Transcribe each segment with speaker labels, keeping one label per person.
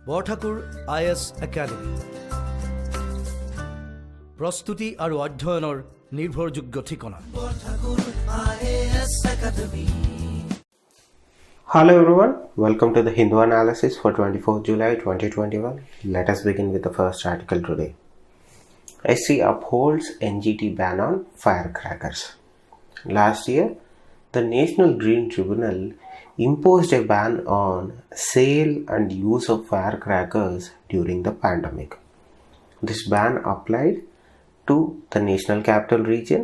Speaker 1: Borthakur IS academy প্ৰস্তুতি আৰু অধ্যয়নৰ নিৰ্ভৰযোগ্য ঠিকনা।
Speaker 2: Hello everyone, welcome to the Hindu analysis for 24th July 2021. Let us begin with the first article today. SC upholds NGT ban on firecrackers. Last year, the National Green Tribunal imposed a ban on sale and use of firecrackers during the pandemic. This ban applied to the National Capital Region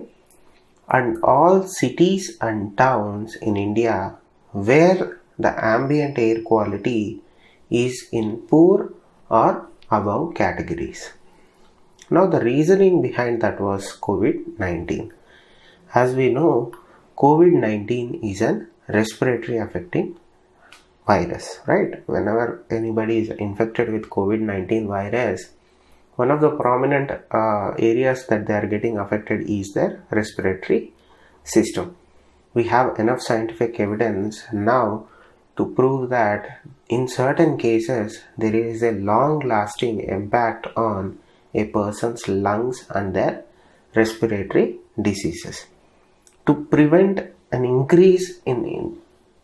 Speaker 2: and all cities and towns in India where the ambient air quality is in poor or above categories. Now the reasoning behind that was COVID-19. As we know, COVID-19 is an respiratory affecting virus, right? Whenever anybody is infected with COVID-19 virus, one of the prominent areas that they are getting affected is their respiratory system. We have enough scientific evidence now to prove that in certain cases there is a long-lasting impact on a person's lungs and their respiratory diseases. To prevent an increase in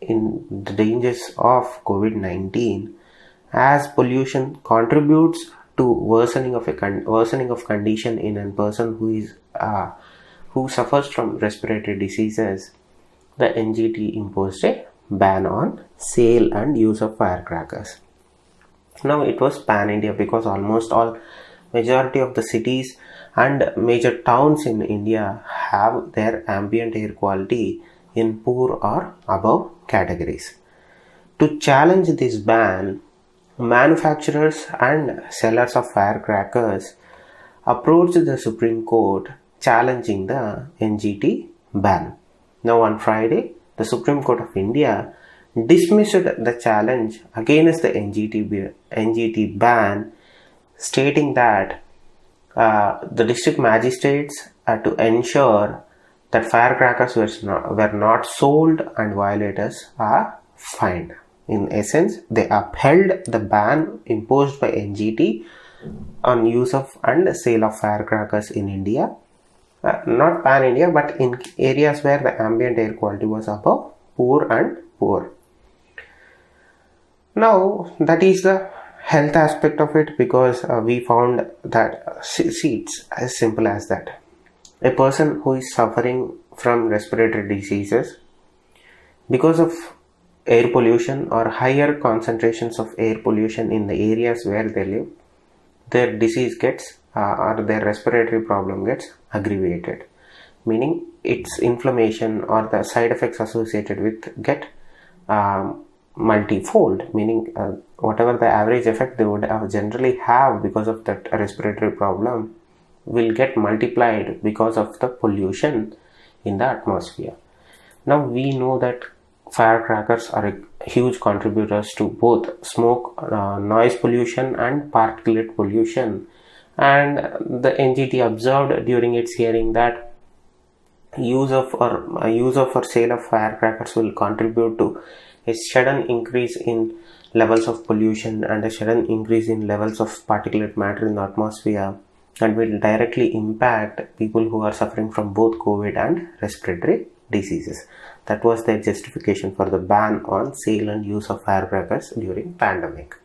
Speaker 2: the dangers of COVID-19, as pollution contributes to worsening of condition in a person who suffers from respiratory diseases, the NGT imposed a ban on sale and use of firecrackers. Now it was pan-India because almost all majority of the cities and major towns in India have their ambient air quality in poor or above categories. To challenge this ban, manufacturers and sellers of firecrackers approached the Supreme Court challenging the NGT ban. Now on Friday, the Supreme Court of India dismissed the challenge against the NGT ban, stating that the district magistrates are to ensure that firecrackers were not sold and violators are fined. In essence, they upheld the ban imposed by NGT on use of and sale of firecrackers in India. Not pan-India, but in areas where the ambient air quality was above poor and poor. Now, that is the health aspect of it, because we found that, see, it's as simple as that. A person who is suffering from respiratory diseases because of air pollution or higher concentrations of air pollution in the areas where they live, their disease gets or their respiratory problem gets aggravated, meaning its inflammation or the side effects associated with get multifold, meaning whatever the average effect they would generally have because of that respiratory problem will get multiplied because of the pollution in the atmosphere. Now we know that firecrackers are huge contributors to both smoke, noise pollution and particulate pollution, and the NGT observed during its hearing that use of or sale of firecrackers will contribute to a sudden increase in levels of pollution and a sudden increase in levels of particulate matter in the atmosphere, and will directly impact people who are suffering from both COVID and respiratory diseases. That was their justification for the ban on sale and use of firecrackers during pandemic.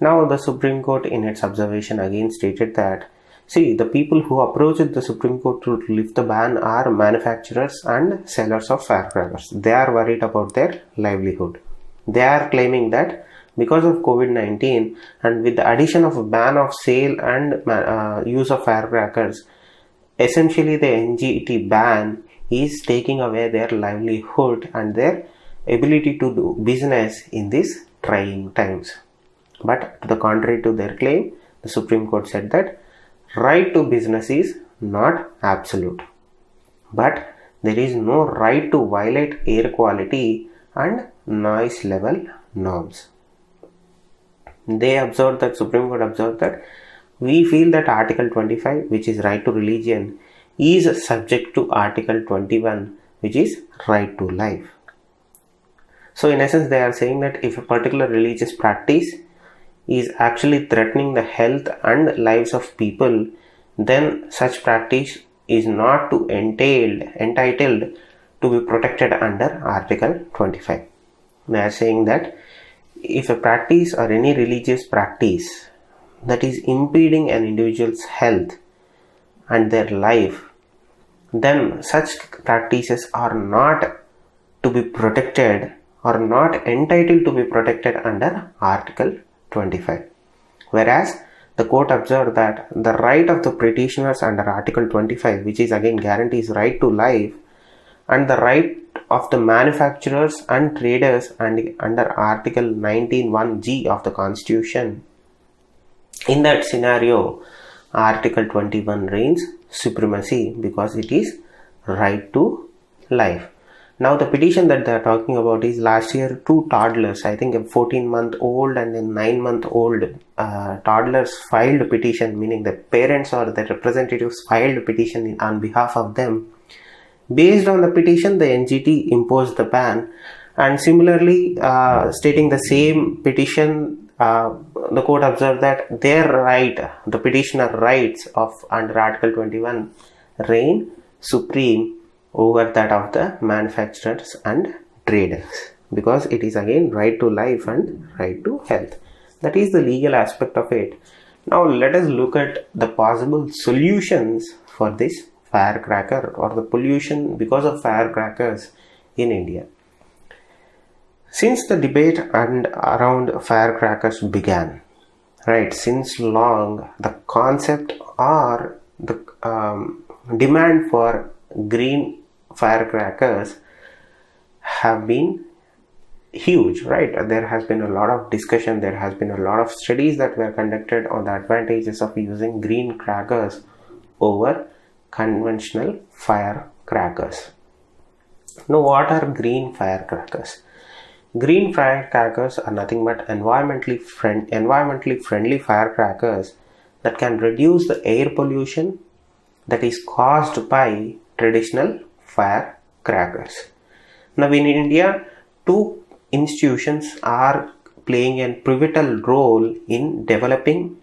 Speaker 2: Now the Supreme Court in its observation again stated that, see, the people who approached the Supreme Court to lift the ban are manufacturers and sellers of firecrackers. They are worried about their livelihood. They are claiming that because of COVID-19 and with the addition of a ban of sale and use of firecrackers, essentially the NGT ban is taking away their livelihood and their ability to do business in these trying times. But to the contrary to their claim, the Supreme Court said that right to business is not absolute, but there is no right to violate air quality and noise level norms. They observed that, Supreme Court observed that, we feel that Article 25, which is right to religion, is subject to Article 21, which is right to life. So in essence, they are saying that if a particular religious practice is actually threatening the health and lives of people, then such practice is not to entitled to be protected under Article 25. They are saying that if a practice or any religious practice that is impeding an individual's health and their life, then such practices are not to be protected or not entitled to be protected under Article 25. Whereas the court observed that the right of the petitioners under Article 25, which is again guarantees right to life, and the right of the manufacturers and traders and under Article 19(1)(g) of the Constitution, in that scenario Article 21 reigns supremacy because it is right to life. Now the petition that they are talking about is last year two toddlers, I think a 14-month-old and a 9-month-old toddlers filed a petition, meaning the parents or the representatives filed a petition on behalf of them. Based on the petition, the NGT imposed the ban, and similarly stating the same petition, the court observed that their right, the petitioner rights of under Article 21 reign supreme over that of the manufacturers and traders, because it is again right to life and right to health. That is the legal aspect of it. Now let us look at the possible solutions for this firecracker or the pollution because of firecrackers in India. Since the debate and around firecrackers began, right, since long the concept or the demand for green firecrackers have been huge, right? There has been a lot of discussion, there has been a lot of studies that were conducted on the advantages of using green crackers over conventional firecrackers. Now, what are green firecrackers? Green firecrackers are nothing but environmentally friendly firecrackers that can reduce the air pollution that is caused by traditional firecrackers. Now in India, two institutions are playing a pivotal role in developing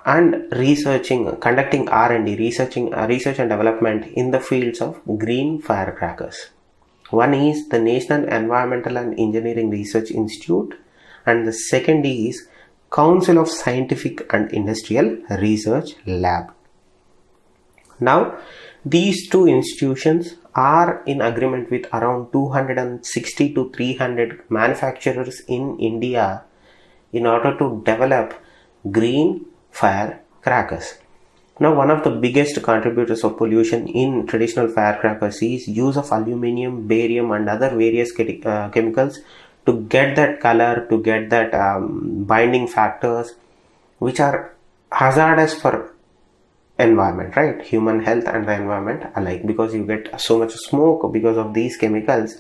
Speaker 2: and conducting R&D, research and development in the fields of green firecrackers. One is the National Environmental and Engineering Research Institute, and the second is Council of Scientific and Industrial Research Lab. Now, these two institutions are in agreement with around 260 to 300 manufacturers in India in order to develop green firecrackers. Now, one of the biggest contributors of pollution in traditional firecrackers is use of aluminium, barium and other various chemicals to get that color, to get that binding factors which are hazardous for environment, right? Human health and the environment alike, because you get so much smoke because of these chemicals.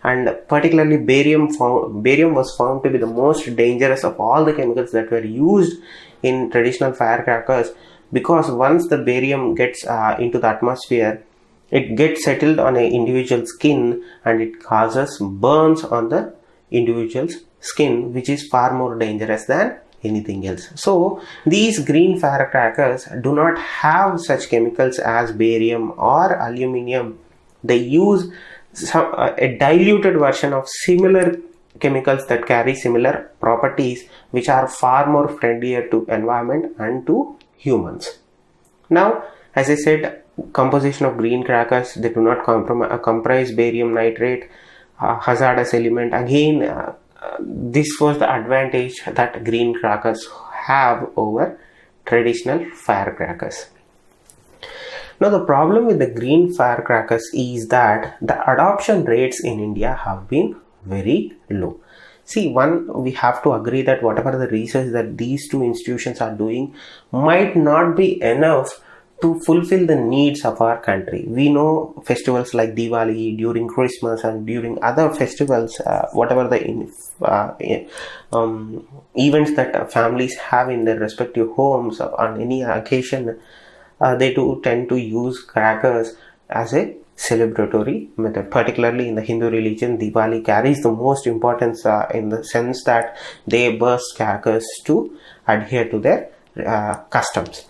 Speaker 2: And particularly barium was found to be the most dangerous of all the chemicals that were used in traditional firecrackers, because once the barium gets into the atmosphere, it gets settled on an individual's skin and it causes burns on the individual's skin, which is far more dangerous than anything else. So these green firecrackers do not have such chemicals as barium or aluminium. They use a diluted version of similar chemicals that carry similar properties, which are far more friendlier to environment and to humans. Now, as I said, composition of green crackers, they do not comprise barium nitrate, hazardous element. Again, this was the advantage that green crackers have over traditional firecrackers. Now, the problem with the green firecrackers is that the adoption rates in India have been very low. See, we have to agree that whatever the research that these two institutions are doing might not be enough to fulfill the needs of our country. We know festivals like Diwali, during Christmas and during other festivals, whatever the events that families have in their respective homes on any occasion, they do tend to use crackers as a celebratory method. Particularly in the Hindu religion, Diwali carries the most importance in the sense that they burst crackers to adhere to their customs.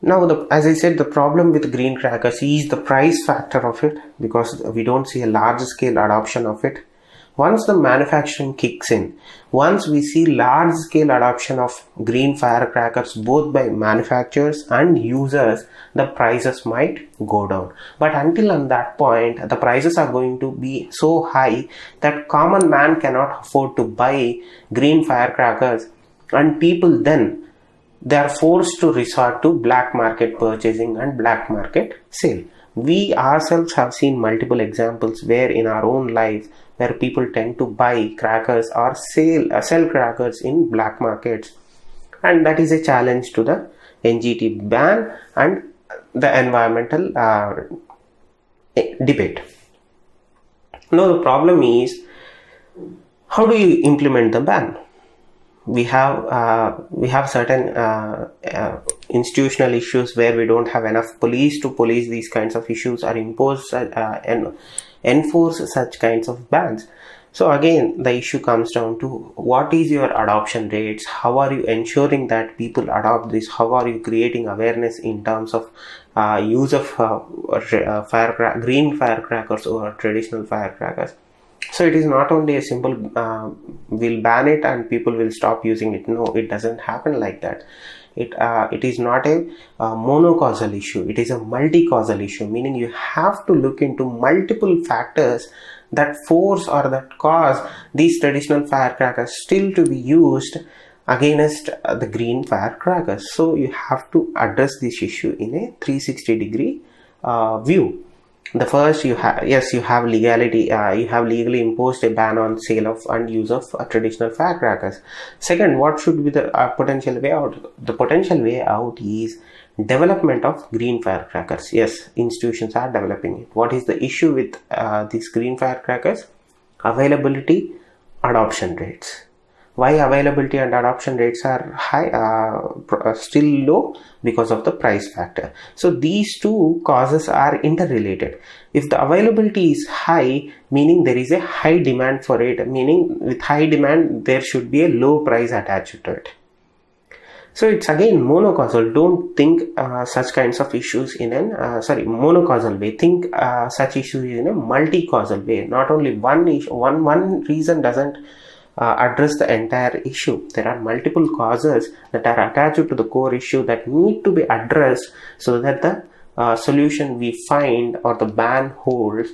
Speaker 2: Now, as I said, the problem with green crackers is the price factor of it, because we don't see a large scale adoption of it. Once the manufacturing kicks in, once we see large scale adoption of green firecrackers both by manufacturers and users, the prices might go down. But until on that point, the prices are going to be so high that common man cannot afford to buy green firecrackers, and people then they are forced to resort to black market purchasing and black market sale. We ourselves have seen multiple examples where in our own life where people tend to buy crackers or sell crackers in black markets, and that is a challenge to the NGT ban and the environmental debate. Now the problem is, how do you implement the ban? We have certain institutional issues where we don't have enough police to police these kinds of issues or impose and enforce such kinds of bans. So again, the issue comes down to what is your adoption rates, how are you ensuring that people adopt this, how are you creating awareness in terms of use of green firecrackers or traditional firecrackers. So it is not only a simple we'll ban it and people will stop using it. No, it doesn't happen like that. It is not a monocausal issue. It is a multi-causal issue, meaning you have to look into multiple factors that force or that cause these traditional firecrackers still to be used against the green firecrackers. So you have to address this issue in a 360-degree view. The first, you have legality. You have legally imposed a ban on sale of and use of traditional firecrackers. Second, what should be the potential way out? The potential way out is development of green firecrackers. Yes, institutions are developing it. What is the issue with these green firecrackers? Availability, adoption rates. Why availability and adoption rates are high, still low? Because of the price factor. So these two causes are interrelated. If the availability is high, meaning there is a high demand for it, meaning with high demand there should be a low price attached to it. So it's again monocausal. Don't think such kinds of issues in an monocausal way. Think such issues in a multi-causal way. Not only one reason doesn't address the entire issue. There are multiple causes that are attached to the core issue that need to be addressed so that the solution we find or the ban holds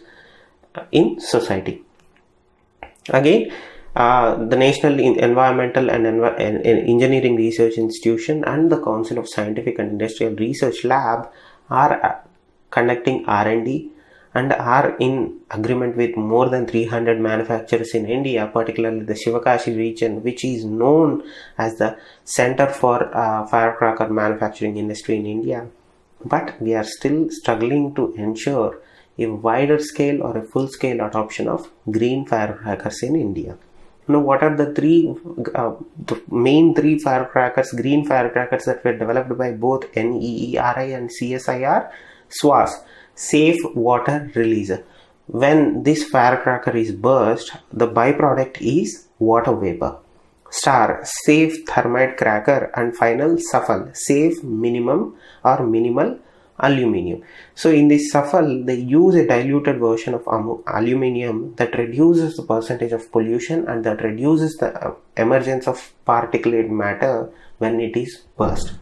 Speaker 2: in society. Again, the National Environmental and Engineering Research Institution and the Council of Scientific and Industrial Research Lab are conducting R&D and are in agreement with more than 300 manufacturers in India, particularly the Shivakashi region, which is known as the center for firecracker manufacturing industry in India. But we are still struggling to ensure a wider scale or a full scale adoption of green firecrackers in India. Now, what are the main three firecrackers, green firecrackers that were developed by both NEERI and CSIR? SWAS, Safe Water Releaser. When this firecracker is burst, the byproduct is water vapor. STAR, Safe Thermite Cracker, and final SAFAL, Safe Minimum or Minimal Aluminium. So in this SAFAL, they use a diluted version of aluminium that reduces the percentage of pollution and that reduces the emergence of particulate matter when it is burst.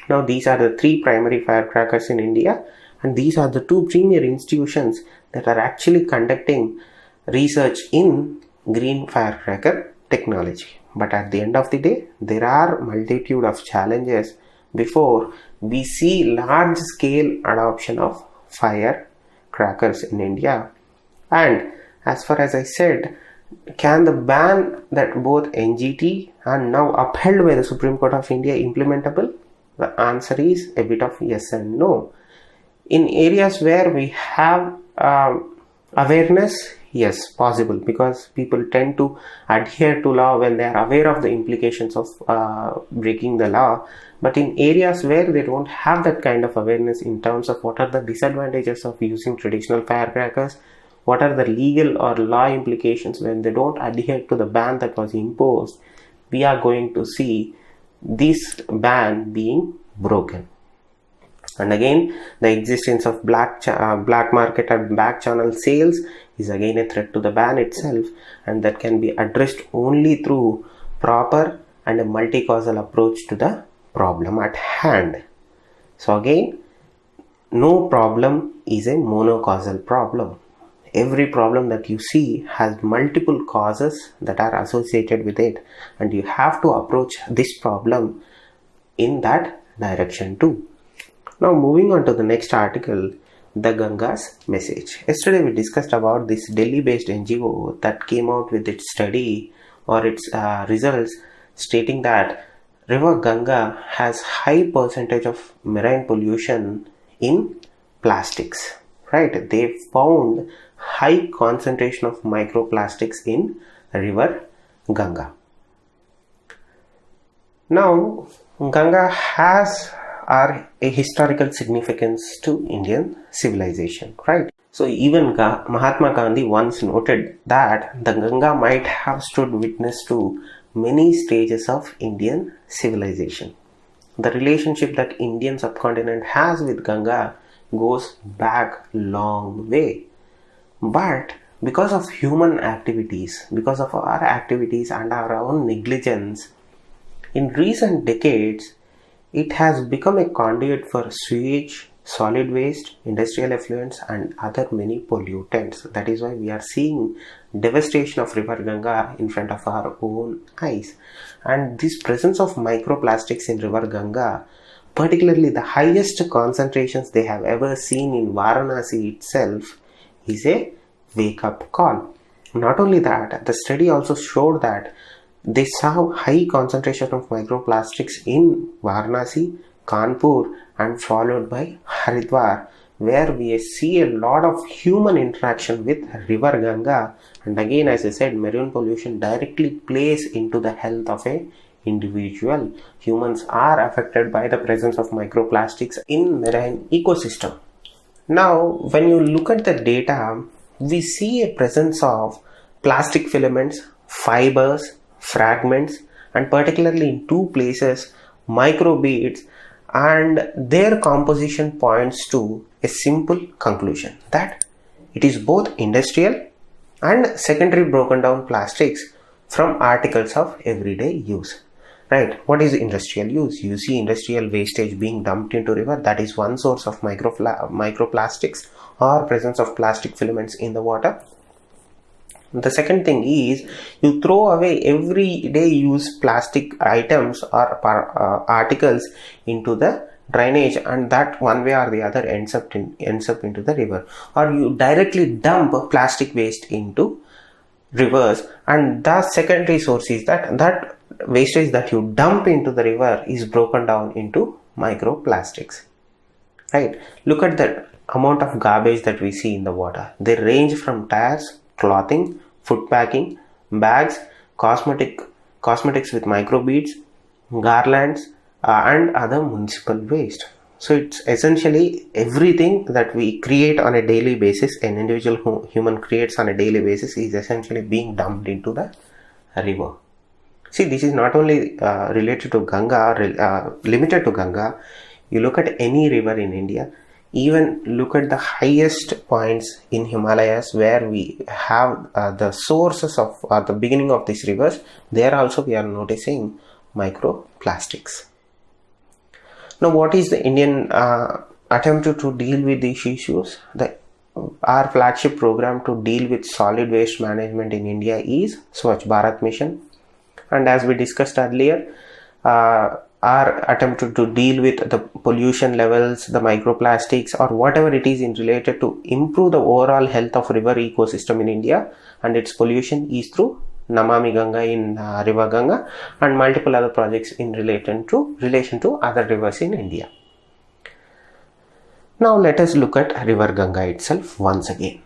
Speaker 2: Now these are the three primary firecrackers in India, and these are the two premier institutions that are actually conducting research in green firecracker technology. But at the end of the day, there are multitude of challenges before we see large scale adoption of firecrackers in India. And as far as I said, can the ban that both NGT and now upheld by the Supreme Court of India implementable? The answer is a bit of yes and no. In areas where we have awareness, Yes, possible, because people tend to adhere to law when they are aware of the implications of breaking the law. But in areas where they don't have that kind of awareness in terms of what are the disadvantages of using traditional firecrackers, what are the legal or law implications when they don't adhere to the ban that was imposed, we are going to see this ban being broken. And again, the existence of black market and back channel sales is again a threat to the ban itself, and that can be addressed only through proper and a multi-causal approach to the problem at hand. So again, no problem is a monocausal problem. Every problem that you see has multiple causes that are associated with it, and you have to approach this problem in that direction too. Now moving on to the next article, the Ganga's message. Yesterday we discussed about this Delhi-based NGO that came out with its study or its results stating that River Ganga has high percentage of marine pollution in plastics. Right? They found high concentration of microplastics in River Ganga. Now, Ganga has a historical significance to Indian civilization, right? So even Mahatma Gandhi once noted that the Ganga might have stood witness to many stages of Indian civilization. The relationship that Indian subcontinent has with Ganga goes back long way. But because of human activities, because of our activities and our own negligence, in recent decades, it has become a conduit for sewage, solid waste, industrial effluents and other many pollutants. That is why we are seeing devastation of River Ganga in front of our own eyes. And this presence of microplastics in River Ganga, particularly the highest concentrations they have ever seen in Varanasi itself, is a wake-up call. Not only that, the study also showed that they saw high concentration of microplastics in Varanasi, Kanpur and followed by Haridwar, where we see a lot of human interaction with River Ganga. And again, as I said, marine pollution directly plays into the health of a individual. Humans are affected by the presence of microplastics in marine ecosystem. Now, when you look at the data, we see a presence of plastic filaments, fibers, fragments, and particularly in two places, microbeads, and their composition points to a simple conclusion that it is both industrial and secondary broken down plastics from articles of everyday use. Right? What is industrial use? You see industrial wastage being dumped into river. That is one source of microplastics or presence of plastic filaments in the water. The second thing is you throw away everyday use plastic items or articles into the drainage, and that one way or the other ends up into the river, or you directly dump plastic waste into rivers, and the secondary source is that wastage that you dump into the river is broken down into microplastics. Right? Look at the amount of garbage that we see in the water. They range from tires, clothing, food packing, bags, cosmetics with microbeads, garlands, and other municipal waste. So it's essentially everything that we create on a daily basis, an individual human creates on a daily basis, is essentially being dumped into the river. See, this is not only related to Ganga or limited to Ganga. You look at any river in India, even look at the highest points in Himalayas where we have the sources of the beginning of these rivers. There also we are noticing microplastics. Now, what is the Indian attempt to deal with these issues? Our flagship program to deal with solid waste management in India is Swachh Bharat Mission. And as we discussed earlier, our attempt to deal with the pollution levels, the microplastics or whatever it is in related to improve the overall health of river ecosystem in India and its pollution is through Namami Ganga in River Ganga and multiple other projects in relation to other rivers in India. Now let us look at River Ganga itself once again.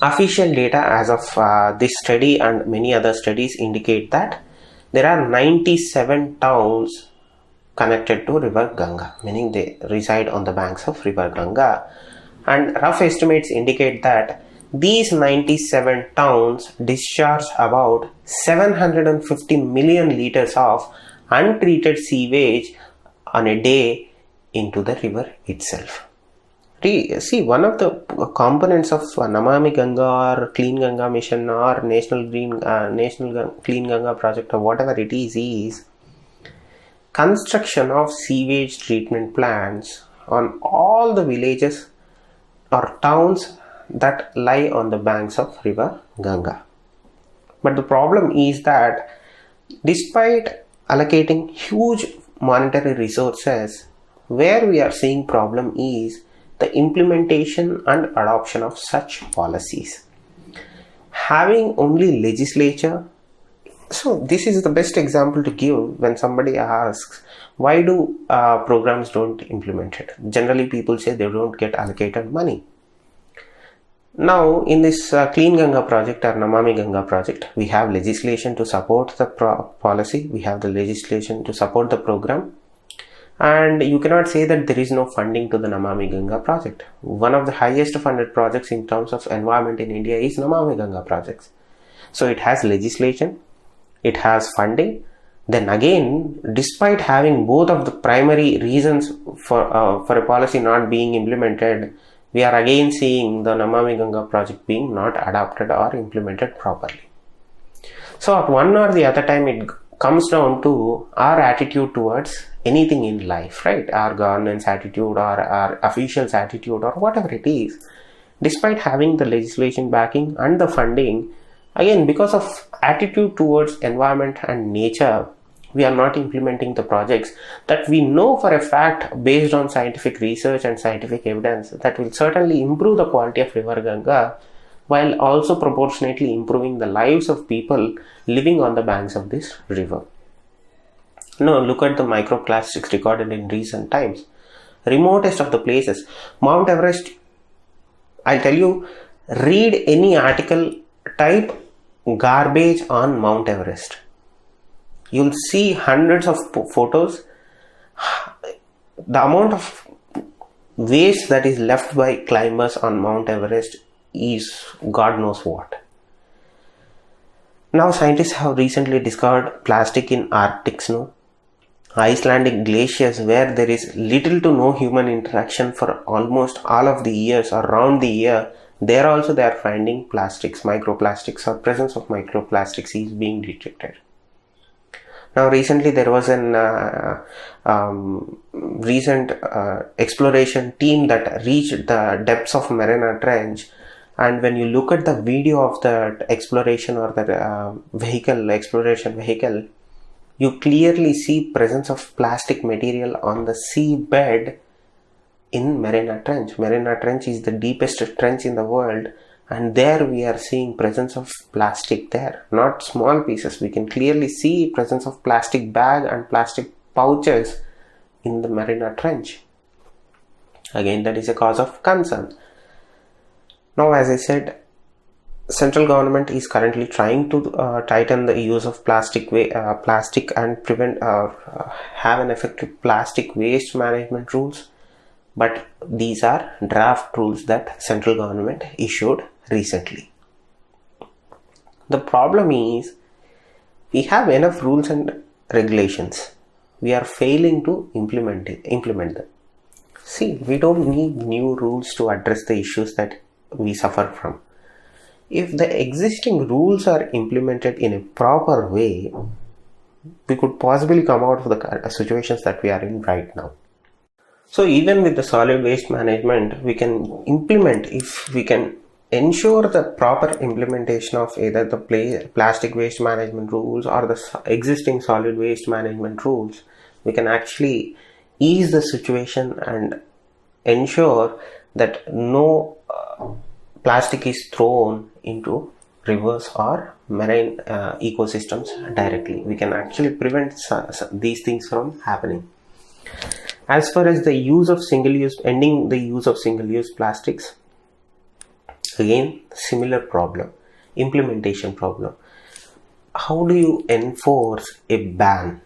Speaker 2: Official data as of this study and many other studies indicate that there are 97 towns connected to river Ganga, meaning they reside on the banks of river Ganga, and rough estimates indicate that these 97 towns discharge about 750 million liters of untreated sewage on a day into the river itself. See, one of the components of Namami Ganga or Clean Ganga mission or National Clean Ganga project or whatever it is construction of sewage treatment plants on all the villages or towns that lie on the banks of river Ganga. But the problem is that despite allocating huge monetary resources, where we are seeing problem is the implementation and adoption of such policies. Having only legislature, so this is the best example to give when somebody asks why do programs don't implement it. Generally people say they don't get allocated money. Now in this Clean Ganga project or Namami Ganga project, we have legislation to support the policy, we have the legislation to support the program, and you cannot say that there is no funding to the Namami Ganga project. One of the highest funded projects in terms of environment in India is Namami Ganga projects. So it has legislation, it has funding. Then again, despite having both of the primary reasons for a policy not being implemented, we are again seeing the Namami Ganga project being not adopted or implemented properly. So at one or the other time, it comes down to our attitude towards anything in life, right? Our government's attitude or our officials' attitude or whatever it is. Despite having the legislation backing and the funding, again, because of attitude towards environment and nature, we are not implementing the projects that we know for a fact based on scientific research and scientific evidence that will certainly improve the quality of river Ganga while also proportionately improving the lives of people living on the banks of this river. Now look at the microplastics recorded in recent times. Remotest of the places, Mount Everest, I'll tell you, read any article, type garbage on Mount Everest. You'll see hundreds of photos. The amount of waste that is left by climbers on Mount Everest is God knows what. Now scientists have recently discovered plastic in Arctic snow, Icelandic glaciers where there is little to no human interaction for almost all of the years or around the year. There also they are finding plastics, microplastics, or presence of microplastics is being detected. Now recently there was an recent exploration team that reached the depths of Mariana Trench, and when you look at the video of the exploration or the exploration vehicle, you clearly see presence of plastic material on the seabed in Mariana Trench. Mariana Trench is the deepest trench in the world, and there we are seeing presence of plastic there, not small pieces. We can clearly see presence of plastic bag and plastic pouches in the Mariana Trench. Again, that is a cause of concern. Now, as I said, central government is currently trying to tighten the use of plastic and prevent have an effective plastic waste management rules, but these are draft rules that central government issued recently. The problem is we have enough rules and regulations. We are failing to implement them. See, we don't need new rules to address the issues that we suffer from. If the existing rules are implemented in a proper way, we could possibly come out of the situations that we are in right now. So even with the solid waste management, we can implement, if we can ensure the proper implementation of either the plastic waste management rules or the existing solid waste management rules, we can actually ease the situation and ensure that no plastic is thrown into rivers or marine ecosystems directly. We can actually prevent these things from happening. As far as the use of ending the use of single-use plastics, Again, similar problem, implementation problem. How do you enforce a ban?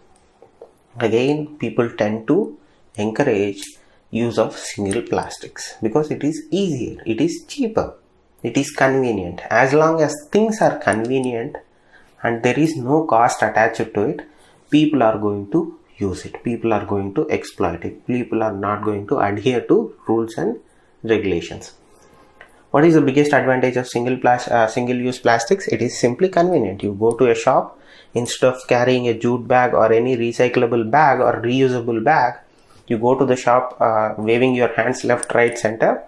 Speaker 2: Again, people tend to encourage use of single plastics because it is easier, it is cheaper, it is convenient. As long as things are convenient and there is no cost attached to it, people are going to use it, people are going to exploit it, people are not going to adhere to rules and regulations. What is the biggest advantage of single-use plastics? It is simply convenient. You go to a shop, instead of carrying a jute bag or any recyclable bag or reusable bag, you go to the shop waving your hands left, right, center.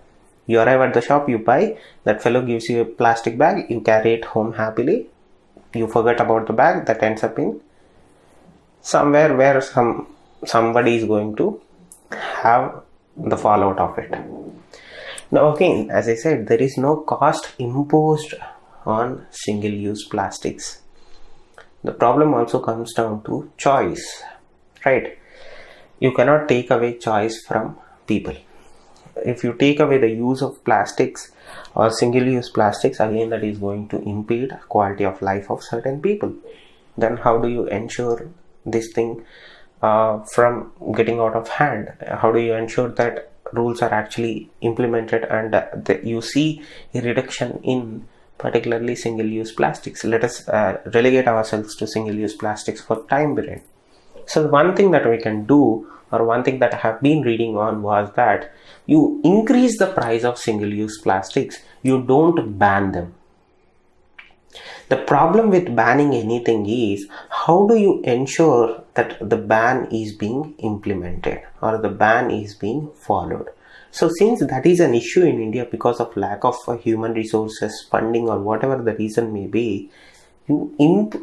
Speaker 2: You arrive at the shop, you buy, that fellow gives you a plastic bag, you carry it home happily. You forget about the bag, that ends up in somewhere where somebody is going to have the fallout of it. Now again, as I said, there is no cost imposed on single-use plastics. The problem also comes down to choice, right? You cannot take away choice from people. If you take away the use of plastics or single-use plastics, again that is going to impede quality of life of certain people. Then how do you ensure this thing from getting out of hand? How do you ensure that rules are actually implemented and you see a reduction in particularly single-use plastics? Let us relegate ourselves to single-use plastics for time being. So one thing that we can do, or one thing that I have been reading on, was that you increase the price of single-use plastics, you don't ban them. The problem with banning anything is, how do you ensure that the ban is being implemented or the ban is being followed? So since that is an issue in India because of lack of human resources, funding, or whatever the reason may be, you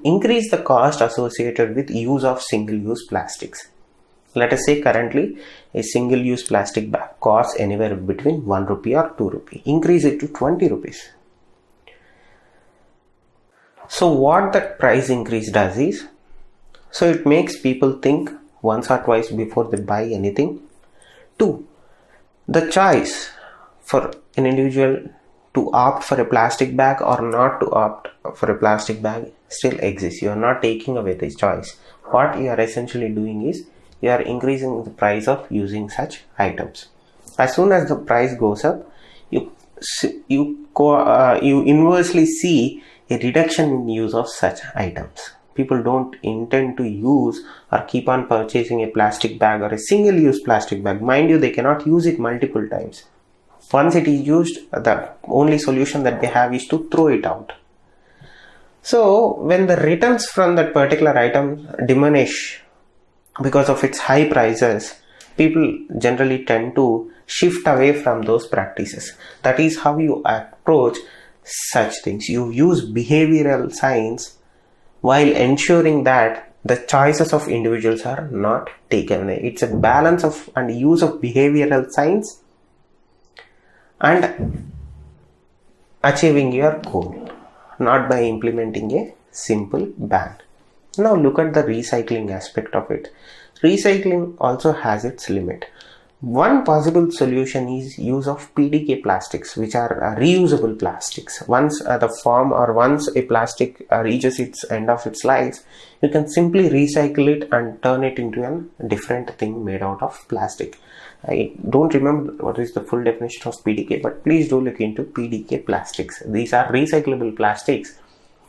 Speaker 2: increase the cost associated with use of single-use plastics. Let us say currently a single-use plastic bag costs anywhere between 1 rupee or 2 rupee. Increase it to 20 rupees. So what that price increase does is, so it makes people think once or twice before they buy anything. 2, the choice for an individual to opt for a plastic bag or not to opt for a plastic bag still exists. You are not taking away this choice. What you are essentially doing is, you are increasing the price of using such items. As soon as the price goes up, you inversely see a reduction in use of such items. People don't intend to use or keep on purchasing a plastic bag or a single-use plastic bag. Mind you, they cannot use it multiple times. Once it is used, the only solution that they have is to throw it out. So when the returns from that particular item diminish because of its high prices, people generally tend to shift away from those practices. That is how you approach such things. You use behavioral science while ensuring that the choices of individuals are not taken away. It's a balance of and use of behavioral science and achieving your goal, not by implementing a simple ban. Now look at the recycling aspect of it. Recycling also has its limit. One possible solution is use of PDK plastics, which are reusable plastics. Once once a plastic reaches its end of its life, you can simply recycle it and turn it into a different thing made out of plastic. I don't remember what is the full definition of PDK, but please do look into PDK plastics. These are recyclable plastics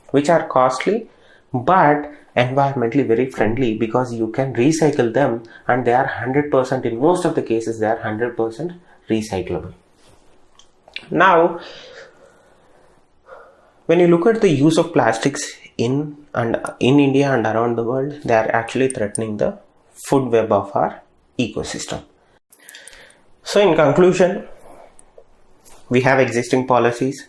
Speaker 2: which are costly but environmentally very friendly because you can recycle them and they are 100%, in most of the cases they are 100% recyclable. Now when you look at the use of plastics in India and around the world, they are actually threatening the food web of our ecosystem. So in conclusion, we have existing policies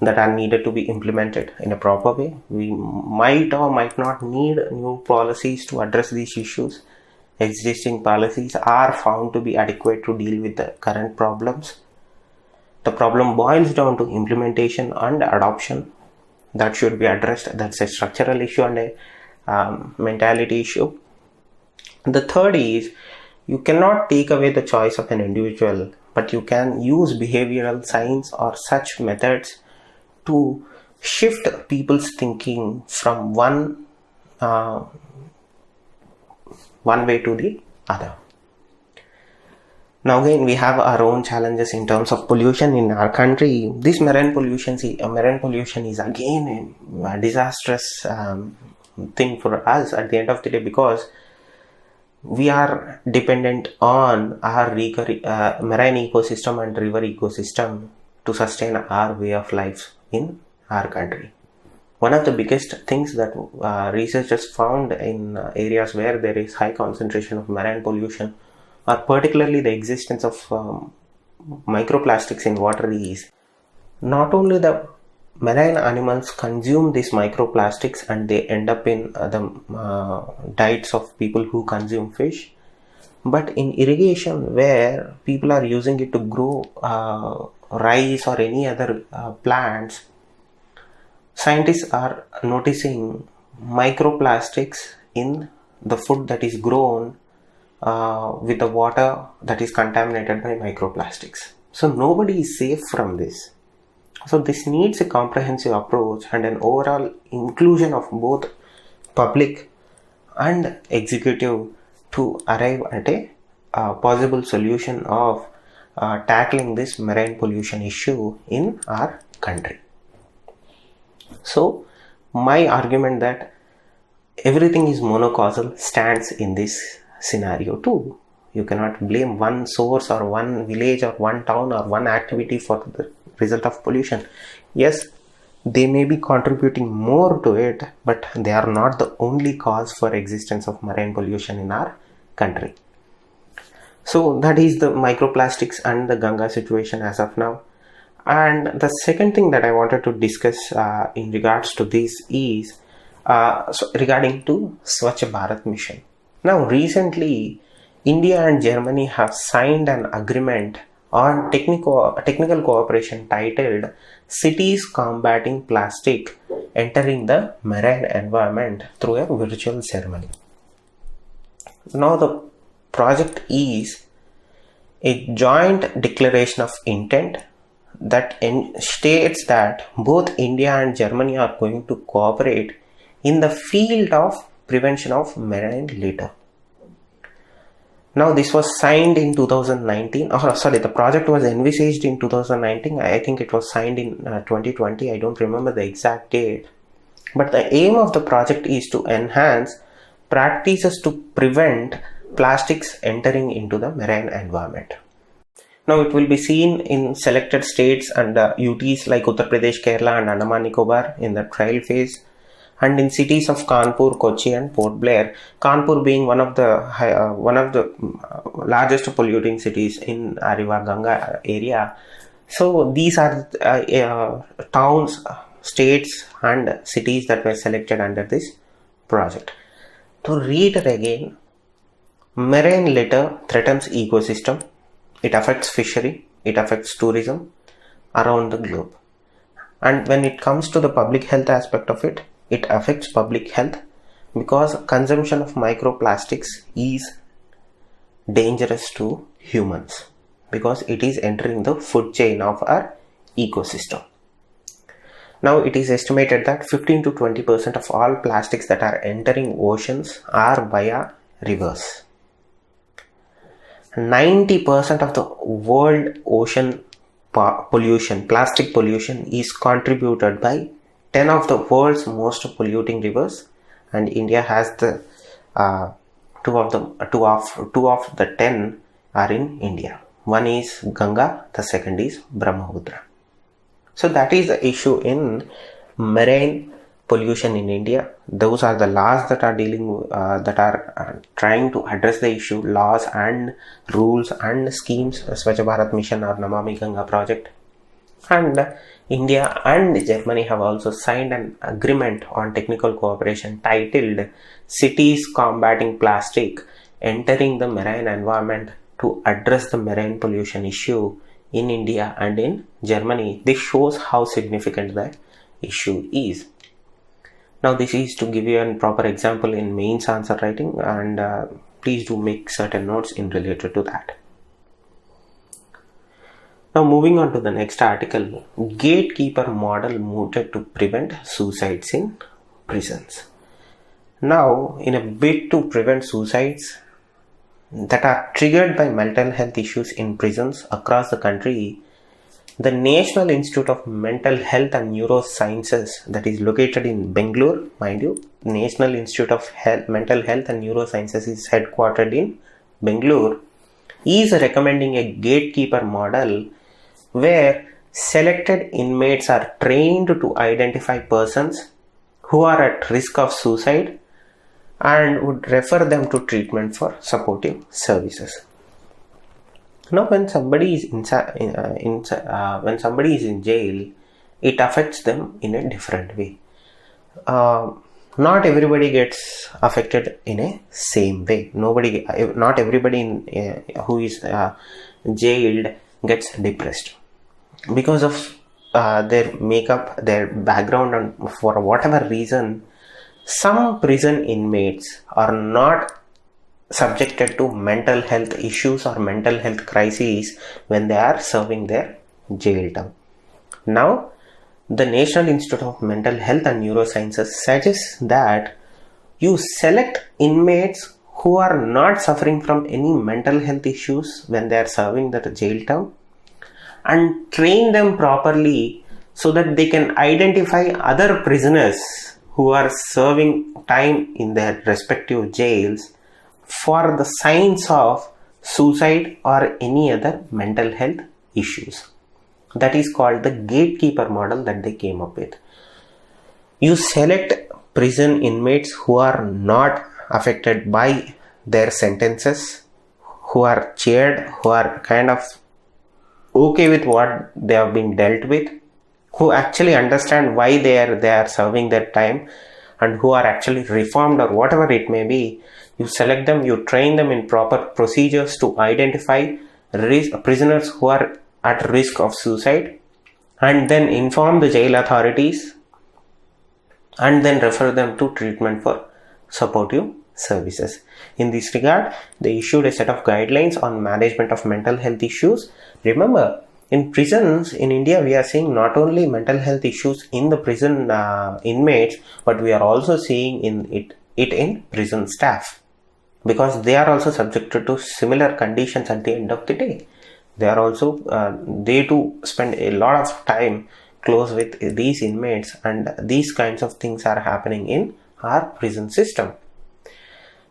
Speaker 2: that are needed to be implemented in a proper way. We might or might not need new policies to address these issues. Existing policies are found to be adequate to deal with the current problems. The problem boils down to implementation and adoption. That should be addressed. That's a structural issue and a mentality issue. The third is, you cannot take away the choice of an individual but you can use behavioral science or such methods to shift people's thinking from one way to the other. Now again, we have our own challenges in terms of pollution in our country. This marine pollution is again a disastrous thing for us at the end of the day, because we are dependent on our marine ecosystem and river ecosystem to sustain our way of life in our country. One of the biggest things that researchers found in areas where there is high concentration of marine pollution, or particularly the existence of microplastics in water, is not only the marine animals consume these microplastics and they end up in the diets of people who consume fish, but in irrigation, where people are using it to grow rice or any other plants, scientists are noticing microplastics in the food that is grown with the water that is contaminated by microplastics. So nobody is safe from this. So this needs a comprehensive approach and an overall inclusion of both public and executive to arrive at a possible solution of tackling this marine pollution issue in our country. So my argument that everything is monocausal stands in this scenario too. You cannot blame one source or one village or one town or one activity for the result of pollution. Yes, they may be contributing more to it, but they are not the only cause for existence of marine pollution in our country. So that is the microplastics and the Ganga situation as of now. And the second thing that I wanted to discuss in regards to this is regarding to Swachh Bharat Mission. Now recently, India and Germany have signed an agreement on technical cooperation titled Cities Combating Plastic Entering the Marine Environment through a virtual ceremony. Now the project is a joint declaration of intent that states that both India and Germany are going to cooperate in the field of prevention of marine litter. Now this was signed in 2019, the project was envisaged in 2019, I think it was signed in 2020, I don't remember the exact date. But the aim of the project is to enhance practices to prevent plastics entering into the marine environment. Now it will be seen in selected states and UTs like Uttar Pradesh, Kerala and Andaman Nicobar in the trial phase, and in cities of Kanpur, Kochi and Port Blair, Kanpur being one of the largest polluting cities in River Ganga area. So these are towns, states and cities that were selected under this project. To read it again, marine litter threatens ecosystem, it affects fishery, it affects tourism around the globe. And when it comes to the public health aspect of it, it affects public health because consumption of microplastics is dangerous to humans because it is entering the food chain of our ecosystem. Now it is estimated that 15 to 20% of all plastics that are entering oceans are via rivers. 90% of the world ocean pollution, plastic pollution, is contributed by 10 of the world's most polluting rivers, and India has the two of the 10 are in India. One is Ganga, the second is Brahmaputra. So that is the issue in marine pollution in India. Those are the laws that are trying to address the issue, laws and rules and schemes, Swachh Bharat Mission or Namami Ganga project. And India and Germany have also signed an agreement on technical cooperation titled Cities Combating Plastic Entering the Marine Environment to address the marine pollution issue in India and in Germany. This shows how significant the issue is. Now this is to give you a proper example in mains answer writing, and please do make certain notes in related to that. Now moving on to the next article, gatekeeper model mooted to prevent suicides in prisons. Now, in a bid to prevent suicides that are triggered by mental health issues in prisons across the country, the National Institute of Mental Health and Neurosciences, that is located in Bangalore, mind you, National Institute of Mental Health and Neurosciences is headquartered in Bangalore, is recommending a gatekeeper model where selected inmates are trained to identify persons who are at risk of suicide and would refer them to treatment for supportive services. Now, when somebody is when somebody is in jail, it affects them in a different way. Not everybody gets affected in a same way. Not everybody who is jailed gets depressed because of their makeup, their background, and for whatever reason. Some prison inmates are not subjected to mental health issues or mental health crises when they are serving their jail term. Now, the National Institute of Mental Health and Neurosciences suggests that you select inmates who are not suffering from any mental health issues when they are serving their jail term and train them properly so that they can identify other prisoners who are serving time in their respective jails for the signs of suicide or any other mental health issues. That is called the gatekeeper model that they came up with. You select prison inmates who are not affected by their sentences, who are cheered, who are kind of okay with what they have been dealt with, who actually understand why they are serving their time, and who are actually reformed or whatever it may be. You select them, you train them in proper procedures to identify prisoners who are at risk of suicide, and then inform the jail authorities and then refer them to treatment for supportive services. In this regard, they issued a set of guidelines on management of mental health issues. Remember, in prisons in India, we are seeing not only mental health issues in the prison inmates, but we are also seeing it in prison staff, because they are also subjected to similar conditions at the end of the day. They are also they too spend a lot of time close with these inmates, and these kinds of things are happening in our prison system.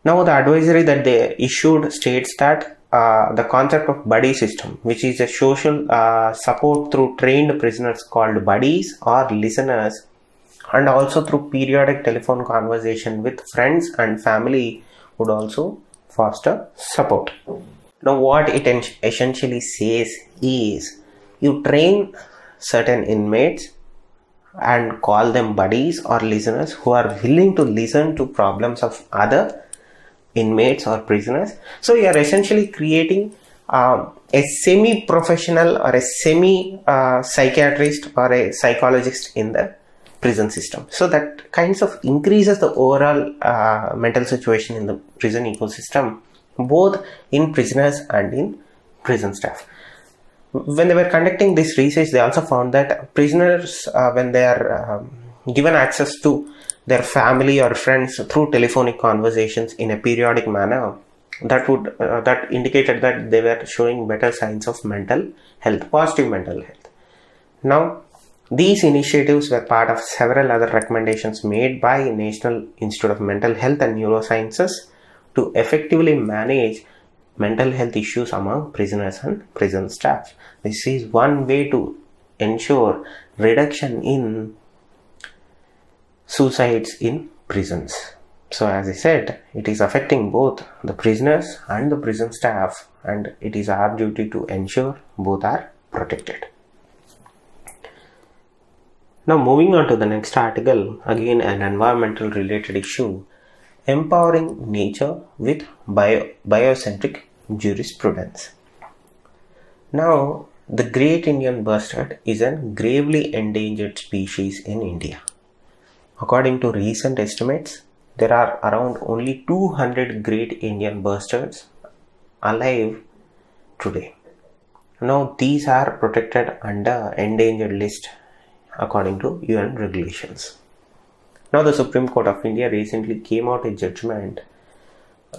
Speaker 2: Now, the advisory that they issued states that the concept of buddy system, which is a social support through trained prisoners called buddies or listeners, and also through periodic telephone conversation with friends and family, would also foster support. Now, what it essentially says is, you train certain inmates and call them buddies or listeners who are willing to listen to problems of other inmates or prisoners. So you are essentially creating a semi-professional or a semi-psychiatrist or a psychologist in the prison system. So that kinds of increases the overall mental situation in the prison ecosystem, both in prisoners and in prison staff. When they were conducting this research, they also found that prisoners, when they are given access to their family or friends through telephonic conversations in a periodic manner, that indicated that they were showing better signs of mental health, positive mental health. Now, these initiatives were part of several other recommendations made by National Institute of Mental Health and Neurosciences to effectively manage mental health issues among prisoners and prison staff. This is one way to ensure reduction in suicides in prisons. So as I said, it is affecting both the prisoners and the prison staff, and it is our duty to ensure both are protected. Now moving on to the next article, again an environmental related issue, empowering nature with biocentric jurisprudence. Now, the great Indian bustard is a gravely endangered species in India. According to recent estimates, there are around only 200 great Indian bustards alive today. Now these are protected under endangered list according to UN regulations. Now the Supreme Court of India recently came out a judgment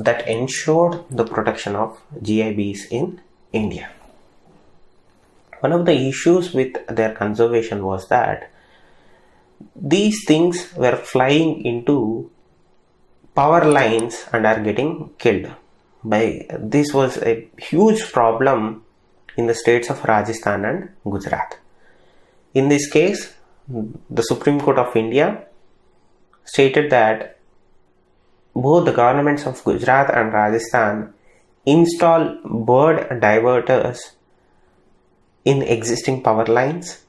Speaker 2: that ensured the protection of GIBs in India. One of the issues with their conservation was that these things were flying into power lines and are getting killed. This was a huge problem in the states of Rajasthan and Gujarat. In this case, the Supreme Court of India stated that both the governments of Gujarat and Rajasthan install bird diverters in existing power lines,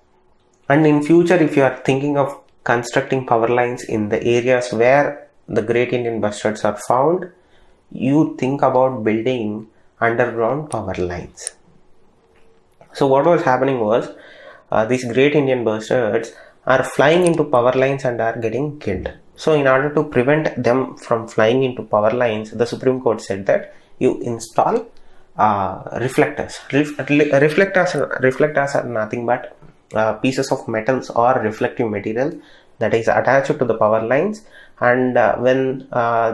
Speaker 2: and in future if you are thinking of constructing power lines in the areas where the Great Indian Bustards are found, you think about building underground power lines. So what was happening was these Great Indian Bustards are flying into power lines and are getting killed. So in order to prevent them from flying into power lines, the Supreme Court said that you install reflectors. Reflectors are nothing but pieces of metals or reflective material that is attached to the power lines, and when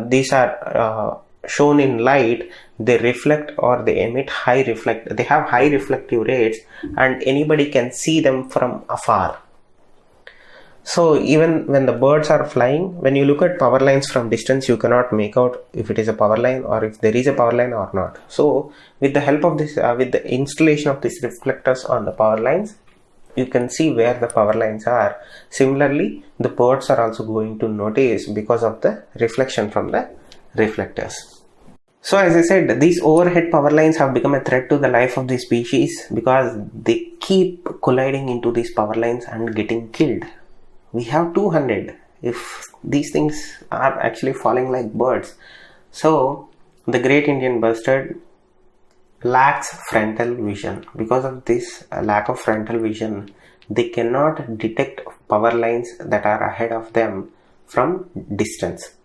Speaker 2: these are shown in light, they reflect or they emit they have high reflective rates, and anybody can see them from afar. So even when the birds are flying, when you look at power lines from distance, you cannot make out if it is a power line or if there is a power line or not. So with the help of this, with the installation of these reflectors on the power lines, you can see where the power lines are. Similarly, the birds are also going to notice because of the reflection from the reflectors. So as I said, these overhead power lines have become a threat to the life of the species because they keep colliding into these power lines and getting killed. We have 200 if these things are actually falling like birds. So the Great Indian Bustard lacks frontal vision. Because of this lack of frontal vision, they cannot detect power lines that are ahead of them from distance.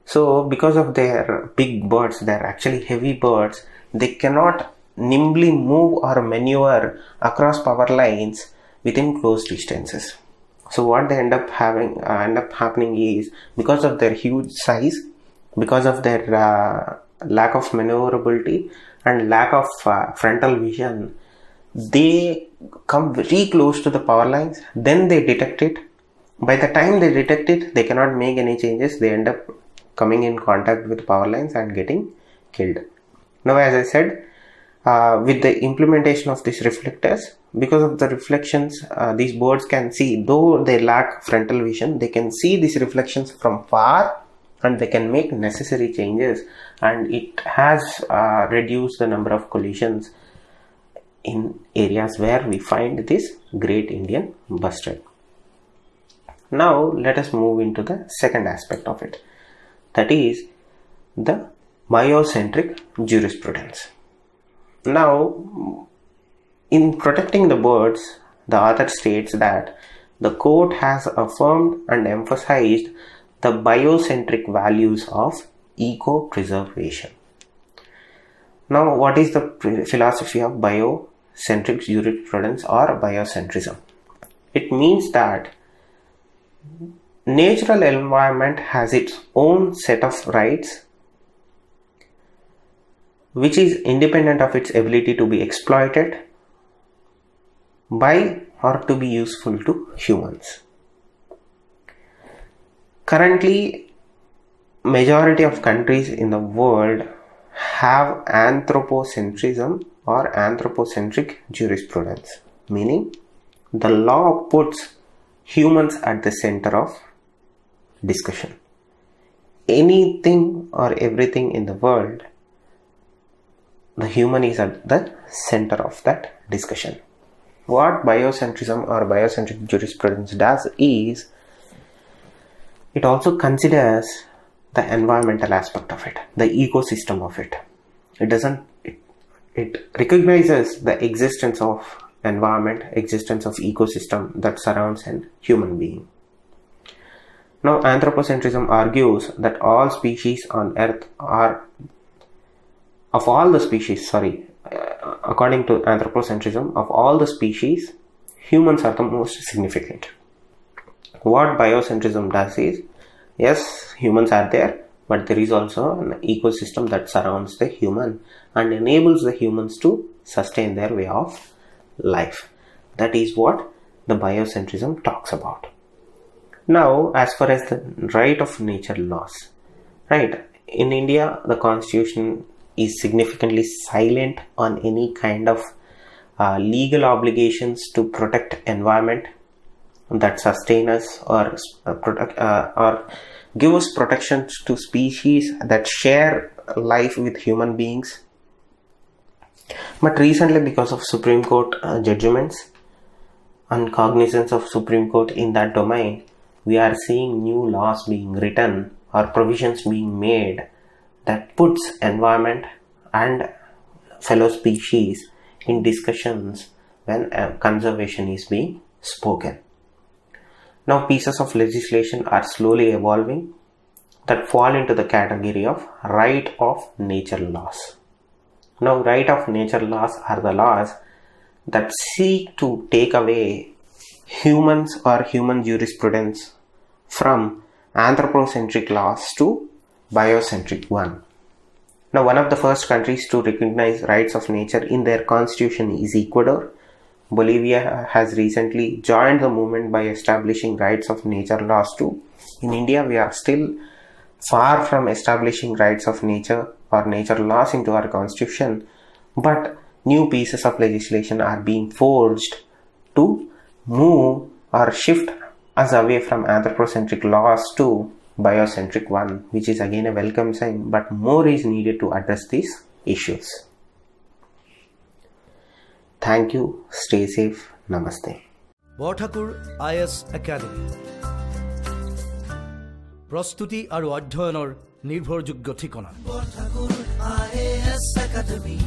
Speaker 2: So because of their big birds, they're actually heavy birds, they cannot nimbly move or maneuver across power lines within close distances. So what they end up happening is, because of their huge size, because of their lack of maneuverability and lack of frontal vision, they come very close to the power lines, then they detect it. By the time they detect it, they cannot make any changes. They end up coming in contact with power lines and getting killed. Now, as I said, with the implementation of these reflectors, because of the reflections, these birds can see, though they lack frontal vision, they can see these reflections from far and they can make necessary changes, and it has reduced the number of collisions in areas where we find this Great Indian Bustard. Now let us move into the second aspect of it, that is the biocentric jurisprudence. Now, in protecting the birds, the author states that the court has affirmed and emphasized the biocentric values of eco-preservation. Now, what is the philosophy of biocentric jurisprudence or biocentrism? It means that natural environment has its own set of rights which is independent of its ability to be exploited by or to be useful to humans. Currently, majority of countries in the world have anthropocentrism or anthropocentric jurisprudence, meaning the law puts humans at the center of discussion. Anything or everything in the world, the human is at the center of that discussion. What biocentrism or biocentric jurisprudence does is, it also considers the environmental aspect of it, the ecosystem of it. It recognizes the existence of environment, existence of ecosystem that surrounds a human being. Now, anthropocentrism argues that all species on earth are, of all the species, according to anthropocentrism, of all the species, humans are the most significant. What biocentrism does is, yes, humans are there, but there is also an ecosystem that surrounds the human and enables the humans to sustain their way of life. That is what the biocentrism talks about. Now, as far as the right of nature laws, right, in India, the constitution is significantly silent on any kind of legal obligations to protect environment that sustain us or give us protections to species that share life with human beings. But recently, because of Supreme Court judgments and cognizance of Supreme Court in that domain, we are seeing new laws being written or provisions being made that puts environment and fellow species in discussions when conservation is being spoken. Now, pieces of legislation are slowly evolving that fall into the category of right of nature laws. Now, right of nature laws are the laws that seek to take away humans or human jurisprudence from anthropocentric laws to biocentric one. Now, one of the first countries to recognize rights of nature in their constitution is Ecuador. Bolivia has recently joined the movement by establishing rights of nature laws too. In India, we are still far from establishing rights of nature or nature laws into our constitution, but new pieces of legislation are being forged to move or shift us away from anthropocentric laws to biocentric one, which is again a welcome sign, but more is needed to address these issues. Thank you. Stay safe. Namaste.
Speaker 1: Borthakur IAS academy প্ৰস্তুতি আৰু অধ্যয়নৰ নিৰ্ভৰযোগ্য ঠিকনা। Borthakur IAS academy.